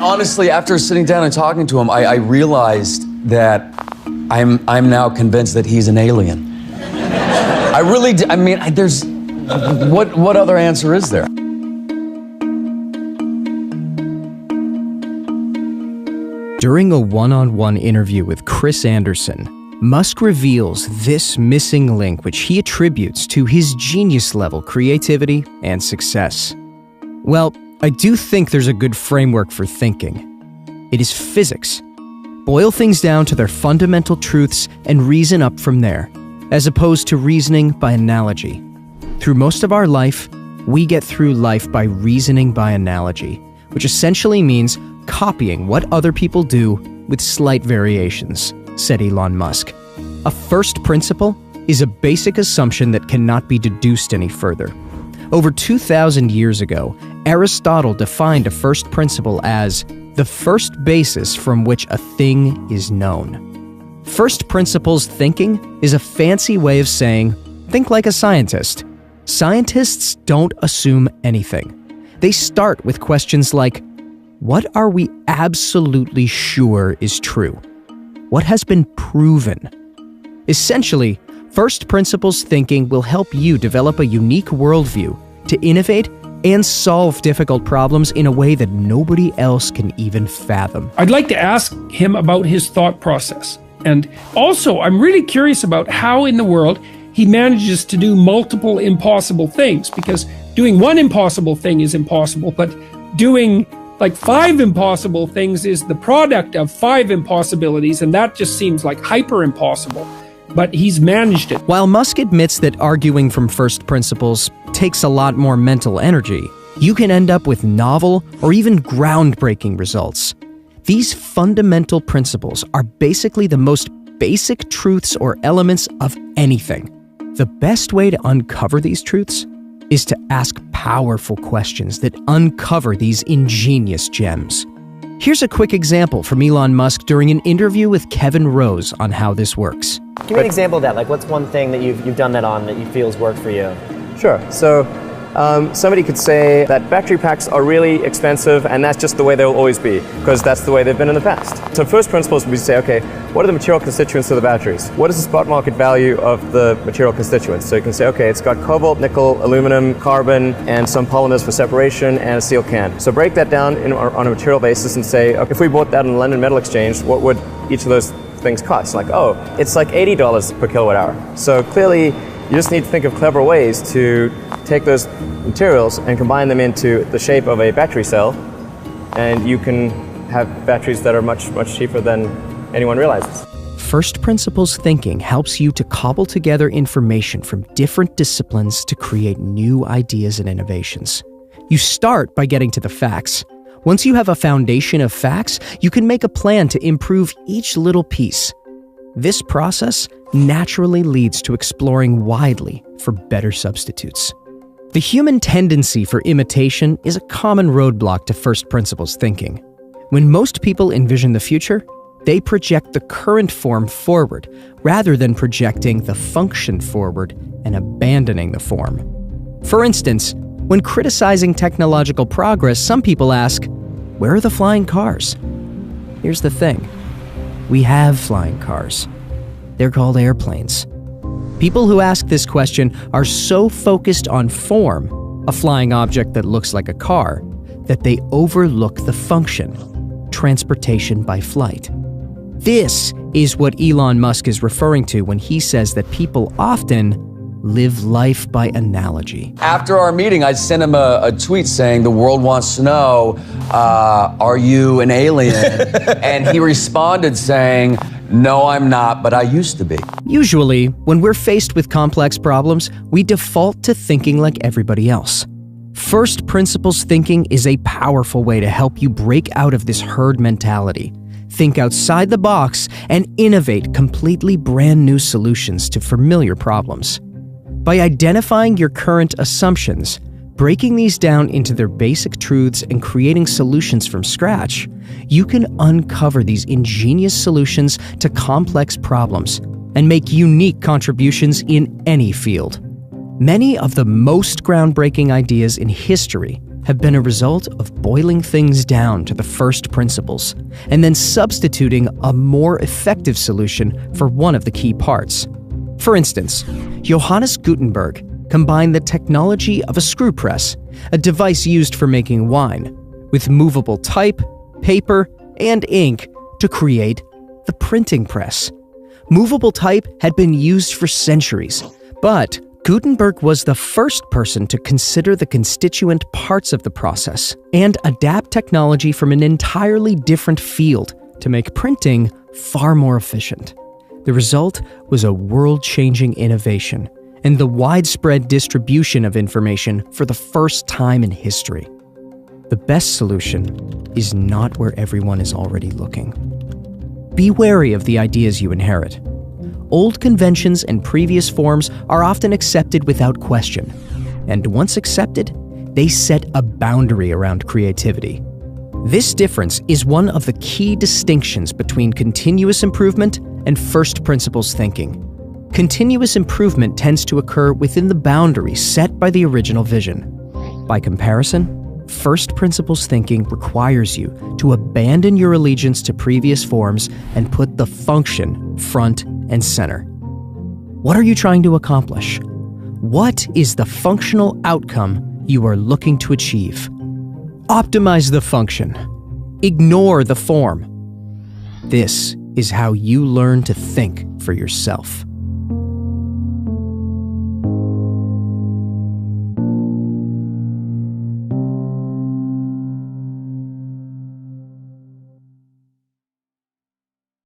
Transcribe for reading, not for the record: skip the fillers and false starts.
Honestly, after sitting down and talking to him, I realized that I'm now convinced that he's an alien. I really do. I mean, there's what other answer is there? During a one-on-one interview with Chris Anderson, Musk reveals this missing link which he attributes to his genius-level creativity and success. Well, I do think there's a good framework for thinking. It is physics. Boil things down to their fundamental truths and reason up from there, as opposed to reasoning by analogy. Through most of our life, we get through life by reasoning by analogy, which essentially means copying what other people do with slight variations, said Elon Musk. A first principle is a basic assumption that cannot be deduced any further. Over 2,000 years ago, Aristotle defined a first principle as the first basis from which a thing is known. First principles thinking is a fancy way of saying, think like a scientist. Scientists don't assume anything. They start with questions like, what are we absolutely sure is true? What has been proven? Essentially, first principles thinking will help you develop a unique worldview to innovate and solve difficult problems in a way that nobody else can even fathom. I'd like to ask him about his thought process. And also, I'm really curious about how in the world he manages to do multiple impossible things, because doing one impossible thing is impossible, but doing like 5 impossible things is the product of 5 impossibilities, and that just seems like hyper impossible. But he's managed it. While Musk admits that arguing from first principles takes a lot more mental energy, you can end up with novel or even groundbreaking results. These fundamental principles are basically the most basic truths or elements of anything. The best way to uncover these truths is to ask powerful questions that uncover these ingenious gems. Here's a quick example from Elon Musk during an interview with Kevin Rose on how this works. Give me an example of that. Like, what's one thing that you've done that on that you feel has worked for you? Sure. So somebody could say that battery packs are really expensive, and that's just the way they'll always be, because that's the way they've been in the past. So first principles would be to say, okay, what are the material constituents of the batteries? What is the spot market value of the material constituents? So you can say, okay, it's got cobalt, nickel, aluminum, carbon, and some polymers for separation, and a steel can. So break that down on a material basis and say, okay, if we bought that on the London Metal Exchange, what would each of those things cost? Like, oh, it's like $80 per kilowatt hour. So clearly, you just need to think of clever ways to take those materials and combine them into the shape of a battery cell, and you can have batteries that are much, much cheaper than anyone realizes. First principles thinking helps you to cobble together information from different disciplines to create new ideas and innovations. You start by getting to the facts. Once you have a foundation of facts, you can make a plan to improve each little piece. This process naturally leads to exploring widely for better substitutes. The human tendency for imitation is a common roadblock to first principles thinking. When most people envision the future, they project the current form forward rather than projecting the function forward and abandoning the form. For instance, when criticizing technological progress, some people ask, where are the flying cars? Here's the thing. We have flying cars. They're called airplanes. People who ask this question are so focused on form, a flying object that looks like a car, that they overlook the function, transportation by flight. This is what Elon Musk is referring to when he says that people often live life by analogy. After our meeting, I sent him a tweet saying, the world wants to know, are you an alien? And he responded saying, no, I'm not, but I used to be. Usually, when we're faced with complex problems, we default to thinking like everybody else. First principles thinking is a powerful way to help you break out of this herd mentality, think outside the box, and innovate completely brand new solutions to familiar problems. By identifying your current assumptions, breaking these down into their basic truths, and creating solutions from scratch, you can uncover these ingenious solutions to complex problems and make unique contributions in any field. Many of the most groundbreaking ideas in history have been a result of boiling things down to the first principles and then substituting a more effective solution for one of the key parts. For instance, Johannes Gutenberg combined the technology of a screw press, a device used for making wine, with movable type, paper, and ink to create the printing press. Movable type had been used for centuries, but Gutenberg was the first person to consider the constituent parts of the process and adapt technology from an entirely different field to make printing far more efficient. The result was a world-changing innovation and the widespread distribution of information for the first time in history. The best solution is not where everyone is already looking. Be wary of the ideas you inherit. Old conventions and previous forms are often accepted without question, and once accepted, they set a boundary around creativity. This difference is one of the key distinctions between continuous improvement and first principles thinking. Continuous improvement tends to occur within the boundaries set by the original vision. By comparison, first principles thinking requires you to abandon your allegiance to previous forms and put the function front and center. What are you trying to accomplish? What is the functional outcome you are looking to achieve? Optimize the function. Ignore the form. This is how you learn to think for yourself.